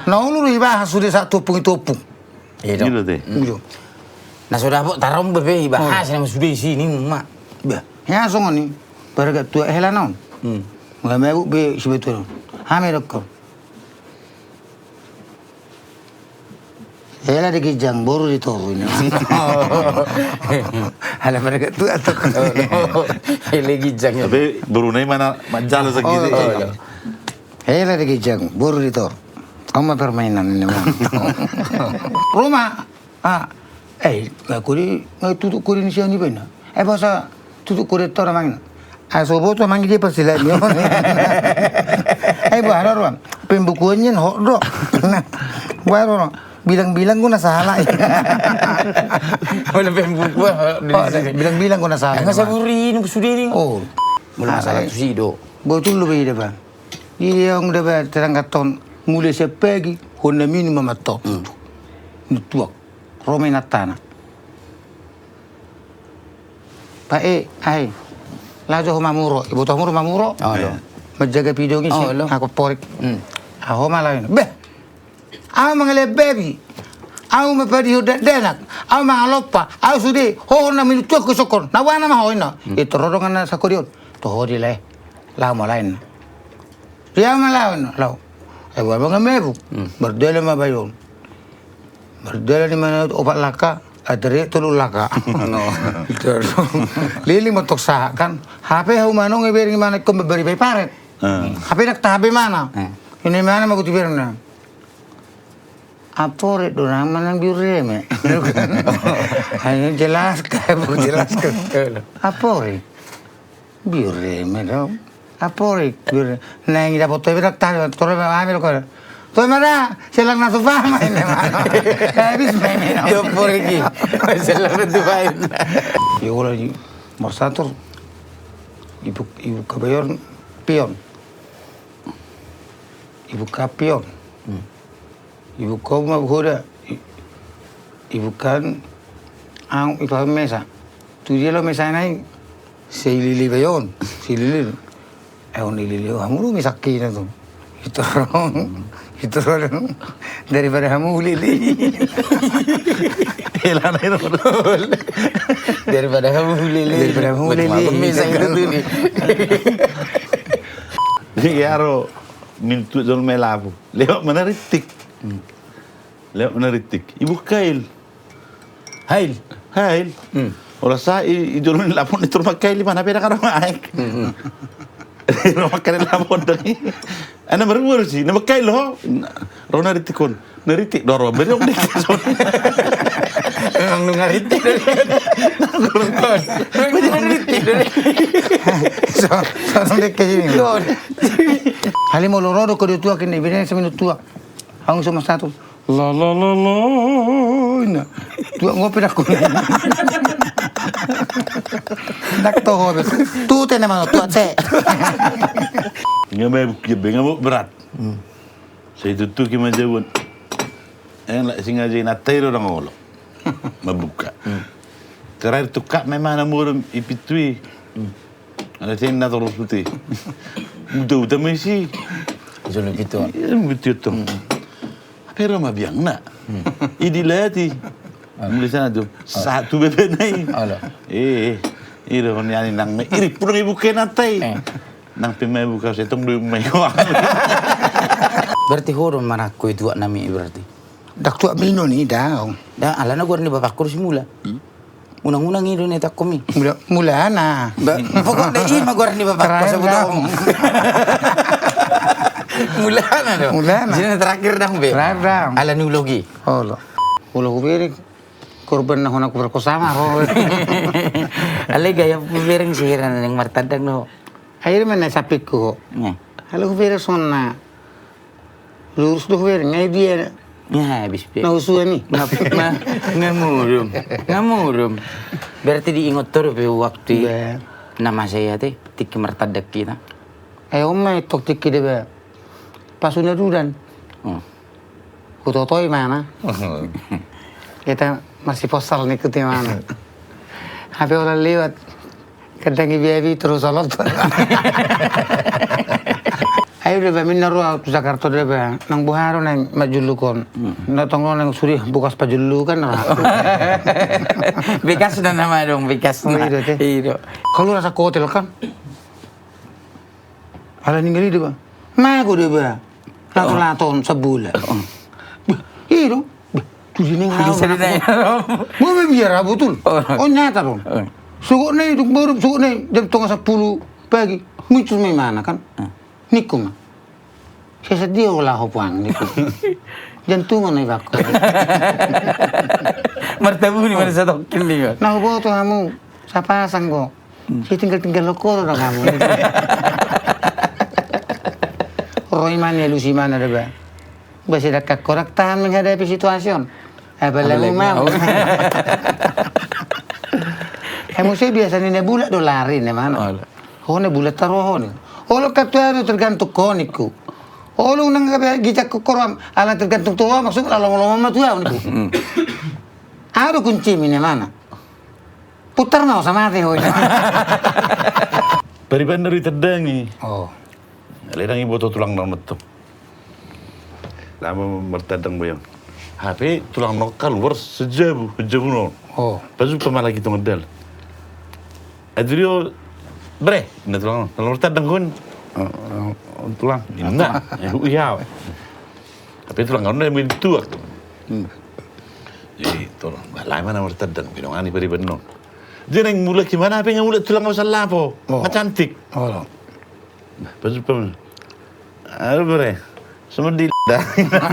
Naulu ibahas sudah satu topung. Iya dong. Nah sudah bu tarom bebe bahas nama sudah sini mak. Bah, ya songo ni. Baraga tua hela non. Nggak mau be sebetulnya. Hame dokter. Hela di kijang baru ditoru ini. Hala baraga tua atau. Hela kijang. Tapi Brunei mana majal segitu. Hela di kijang baru ditoru. Kamu permainan ini mah. Rumah. Kuri tutup kuri ni siapa ni pun? Bahasa tutup kuri tu orang mana? Sobo tu mangi dia pasti lah. Baru orang pembukuannya hodok. Baru orang bilang-bilang guna salah. Mana pembukuan? Bilang-bilang guna salah. Nggak saburin, sudah ni. Oh, belum masalah tu sih do. Betul lebih depan. Dia yang depan terangkat ton mulai sepagi, honda minimum atau nutuak. Rome natana. Lajo mamuro, ibu tamuro mamuro. Menjaga video ni sih, aku porik. Aku malah ini. Aku mengelak baby. Aku mepadi udah denak. Aku mengaloppa. Aku sudah. Na minutu aku sokor. Nawana mah hoina. Itu rodongan sakorion. Tuh hodi leh. Lau malain. Dia malain. Lau. Abang mebu. Berdua mah bayon. Berdua di mana obat laka, ada tulu laka. Lili motok sah kan, HP hau manong iberi mana kau beri bay paret. HP nak HP mana? Ini mana mau tiber na? Apa itu nama nang biure me? Hanya jelaskan, jelaskan. Apa itu? Biure me dong. Apa itu? Biure. Nang ida foto iberi nak tahu, torang ambil kau. Tuh mana? Selang natu paham ini mana? Habis main. Yo por aquí. Selang natu paham. Yo lagi mersatur. Ibu kabayor pion. Ibu kapion. Ibu kau mah boda. Ibu kan ang ibu mesa. Tu dia lo mesa naik. Silili bayon. Silili. On lili. Hamuru misakin tu. Itu orang daripada kamu lili. Daripada kamu lili. Jadi karo mintu jol melabu. Lewat mana ritik. Ibu kail. Hail. Orang saya jol lapon itu rumah kail mana beda kan rumah aik. Rumah kail lapon dani. Ana baru sih, nama kail loh. Rona ritikon, neritik doro, berong dek. Ang nungaritik. Nungaritik. So dek kayak ini. Halim olorodo kau dia tua kini, beda seminu tua. Hang sama satu. La. Ina. Tua ngopi aku. Nak tahu habis. Tu tena mana tua cek. Ngamuk berat. Saya tutup kima jawon. Yang singa jay natay orang ngolo. Mabuka. Terakhir tukak memang namurum ipitui. Ada tin na terus putih. Udah mesti. Jolo gitu. Betul tu. Pero mabiang na. Idilati. Muli sana tu. Satu bebe nai. Iro yani nang me. Iri pun ibu kenatay. Nang pimay buka setong dulu mewah. Berarti horon mana kau itu nami berarti. Dak tua mino ni dah. Dah alana gua ni bapak kurus mula. Unang-unang itu ni tak komi. Mula na. Pokok dah ima gua ni bapak kurus betul. Mula na dong. Jadi terakhir dah be. Terakhir. Ala nulogi. Oh lo. Ulo kubiri korban na honak berkosama. Ale gaya kubering sihiran yang martadang no. Akhirnya mana sapik ko. Halo kubiri sonna. Lurus tu kubiri ngai dia. Ya habis be. Na usuan ni. Ngamurum. Berarti diingat terus be waktu nama saya teh tiki martadak kita. Ayo mai tok tiki deh. Pasuna duran. Kutotoi mana? Kita masih postal nih ke mana? Habis orang lewat, kadang ibu terus olot. Ayo udah minna ruang tu Jakarta deh bang, nang buharo nang majulu kon, natonglo nang suri bukas pajulu kan lah. Bekas na nama dong, bekas na. Iya. Kalau rasa ke hotel kan, ala ninggali deh bang, mago deh bang, laton sebulan. Iya dong, tuh di ninggal. Mau biar betul, oh nyata dong. Suku nih, baru suku nih jam 9:30 pagi, muncul mana kan? Niku mah. Saya sedih olah hopuang niku. Jantungan nih bako. Martabu ni mana sa tokin ni. Nah, hopo to kamu. Sa pasang ko. Si tinggal loko na kamu. Roy man ya Lucy man ada ba. Basi dak korektahan menghadapi situasi. Apalagi mau. Emosi biasa ni bulat dolarin ya mana. Oh ne bulat taruh ni. Olo katuaro tergantung koniku. Olo nang gijak koram ala tergantung tua maksud lama-lama mah tua niku. Ada kunci ini mana? Putar mau sama teh hoy. Bari dari terdangi. Oh. Ledangi boto tulang nang metu. Lama mertadang boyang. HP tulang nokal luar sejabu no. Oh. Pasu pamala gitu ngedal. Adrio bre, na tulang mertadang kun. Tulang, ina, iya. Tapi tulang kau ni minum tuak. Jadi tolong, balai mana mertadang, pinong ani peri benon. Dia neng mula gimana? Apa yang mula tulang kau salah po? Cantik. Oh. Pasu pam. Aduh bre, semua di dah.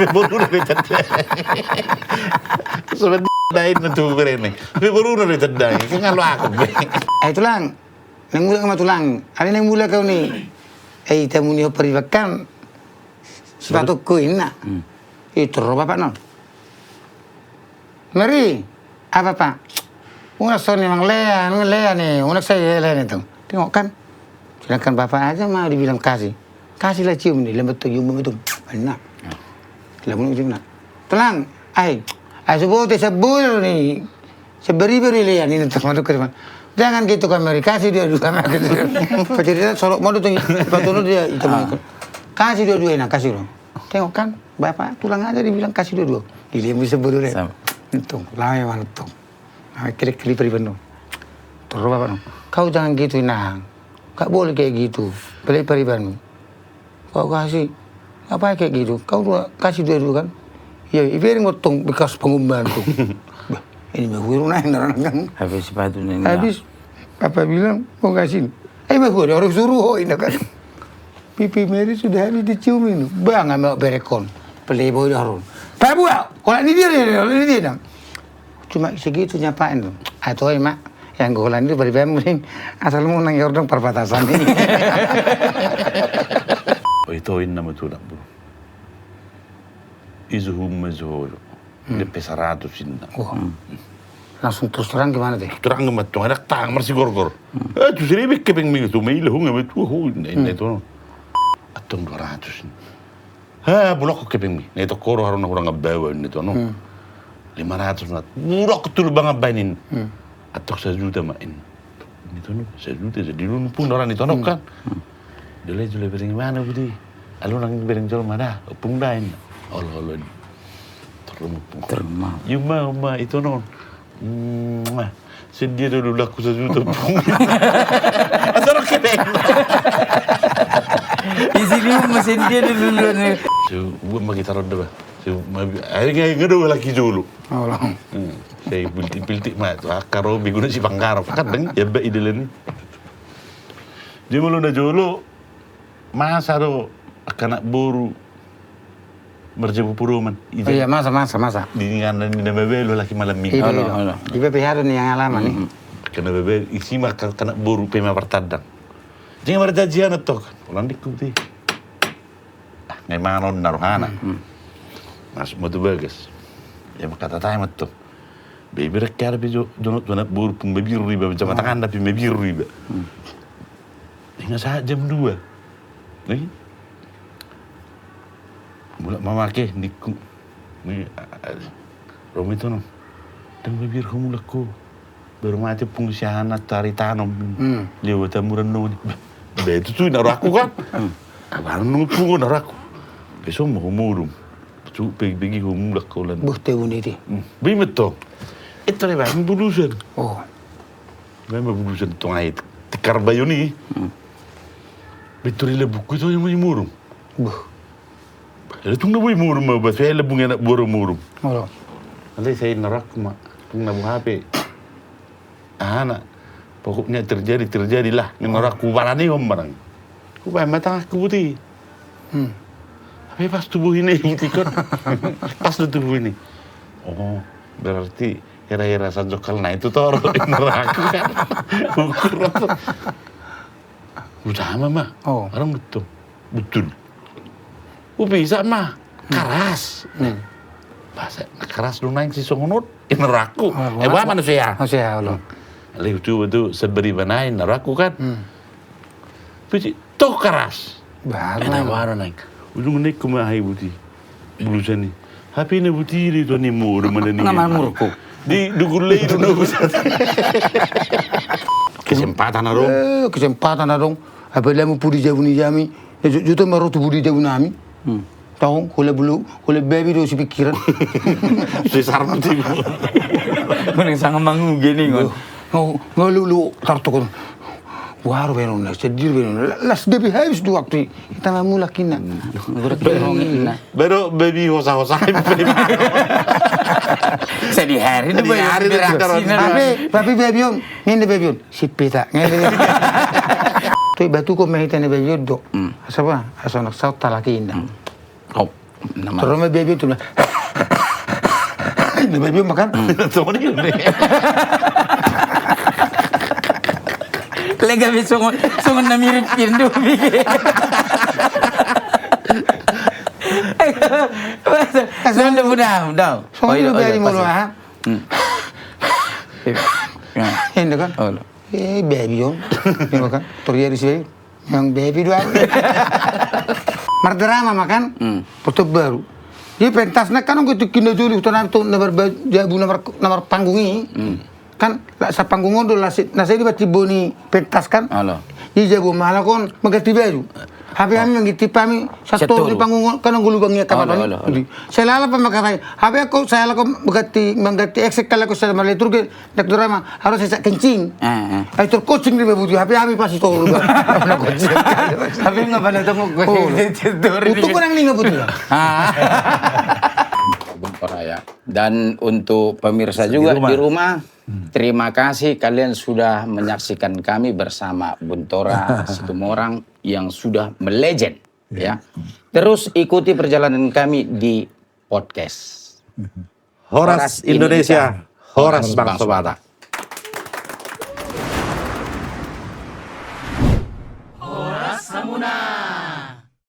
Baru dah tertadang. Semua di dah itu tu bre ni. Baru dah tertadang. Kenal aku bre. Tulang. Neng mula kau tulang. Ada neng mula kau ni. Tamu ni peribakan sepatu ku ina. Itu roba pak non. Mari, apa pak? Unak so ni mang lea ni. Unak saya lea ni tu. Tengok kan. Sedangkan bapak aja mah dibilang kasih. Kasihlah cium ni, lembut tu cium itu. Enak. Lembut cium nak. Tulang, ay sebut ni. Seberi-beri lea ni tu masuk ke depan. Jangan gitu kan Mary, kasih dia dua. Pecerita solok mau tuh sepatu dia itu kasih dua enak kasih dong. Tengok kan bapak tulang aja dibilang kasih dua. Ini yang bisa berdua. Itu lama mana tuh. Kiri penuh. Terus bapak dong. Kau jangan gitu nah. Kau boleh kayak gitu. Beli peribanmu. Kau kasih apa kayak gitu. Kau kasih dua kan. Ya, ibaring motong bekas pengumban tuh. Ini mah gue naik kan. Habis sepatu ni. Habis Papa bilang mau kasih. Mah gue orang suruh ini kan. Pipi Mary sudah habis diciumin. Bang ambil berekon. Playboy Harun. Pak buat. Kalau ini dia. Cuma segitu nyapain tuh. Atau mak yang gue ulang itu beri mending asal mau nang yordong perbatasan ini. Oh itu nama tu nak bro. Izuhum mezuhur. Lepas 100 inna. Langsung terus terang gimana deh? Terang ngemat tu, ada tang masih gor-gor. Tu sini bik keping minggu tu, mail hung ngemat tu, ini tu. Atong 200. Bulak keping mi. Ini tu koro harus nak orang ngabawa ini tu, no. 500 nat. Bulak tu bang ngabainin. Atok 1 juta main. Ini tu no, 1 juta jadi lu pun orang itu no kan. Dulu jual bering mana budi? Alun nang bering jual mana? Pung dain. Allah. Terima. Yuma itu non. Sedia dulu laku 1 juta pung. Asal kepeng. Isi ni mesin dia dulu ni. So, buat bagi taruh dah. So, akhirnya ngadu lagi dulu. Allah. Saya piltik mat. Karo biguna si pangkaro. Kadang ya baik ide ni. Dia malu dah jolo. Masa tu akan nak boru. Merjebu puruman. Iya masa. Di ngana ni bebe lo laki malam minggu. Di PPH ni yang alaman nih. Kena bebe isi makan kena boru pema pertadang. Jangan berjanjian tu kan. Ulang dikuti. Ngai manon naruhana. Masuk motu bagus. Ya maka tatai matu. Bebe rekar bejo donot donat boru pun bebe riba macam tangan tapi bebe riba. Ingat saat jam 2. Nih. Mula mama ke niku ni Romi tu no. Dan bibir kamu laku baru mati pengsianan tari tanam. Dia tamuran no ni. Betul tu nak aku kan. Abang nunggu naraku. Besok mau murum. Pergi humulak kaulan. Buh tebu ni ti. Bimet to. Ito na ba? Ang bulusan. Oh. May mabulusan ito nga ito. Tikar ba yun eh? Betul ila buku ito yung murum. Buh. Ito na boy murum ba? Saya labong yan murum. Olo. Alay saya narak ma. Kung nabuhapi. Anak. Pokoknya terjadilah. Yung narak kubarani om barang. Kubay matang kebuti. Tapi pas tubuh ini putih kan. Pas tubuh ini. Oh, berarti kira-kira sanjokal nah itu toro neraka kan. Ukur apa? Udah mah. Oh. Orang betul. Bisa mah keras. Bahasa keras lu naik si songonot neraku. Wah manusia. Manusia olo. Lalu itu seberi banai neraku kan. Tapi toh keras. Baru. Ada baru naik. Ujung naik ke mahai buti. Bulusan ni. Hapi ni buti itu ni mur mana ni. Nama murku. Di dugulai itu nak kesempatan arong. Kesempatan arong. Apa lemu pudi jabu ni jami. Juta marotu pudi jabu nami. Tahu, kule baby do si pikiran. Si sarap tu. Mending sangat mangu gini ngon. Ngolu tarto kon. Waru benon na sedir benon. Las baby habis du waktu. Kita mula kina. Baru baby hosa-hosa. Sedih hari ni hari ni Tapi baby on, ngene baby on. Si peta. Tu batu ko mehita ni baby do. Asaba, asonak saut talaki inda. Oh, nama. Terus me baby tu lah. Ni baby makan. Tahu ni. Lega besok na mirip pindu. Sudah mudah. Soalnya baby mulu ah. Ini kan. Baby on. Ini makan. Terjadi sih. Yang baby dua. Mardrama makan. Foto baru. Jadi pentasnya kan aku kena juli utana tu nomor panggung ini. Kan sa panggung itu nasi di bati boni pentas kan. Halo. Jadi jago malah kon mengganti baju. Habi kami mengganti kami satu di panggung kan aku lubangnya kapan ini. Saya lala pemakai. Habi aku saya laku mengganti eksek kalau aku sudah melihat turun nak drama harus saya kencing. Itu coaching di baju. Habi pasti tahu. Tapi nggak pada temu Itu kurang nih nggak betul. Raya. Dan untuk pemirsa juga di rumah, terima kasih kalian sudah menyaksikan kami bersama Buntora Situmorang yang sudah melegend, ya. Terus ikuti perjalanan kami di podcast Horas Indonesia, Horas Bangsa Batak.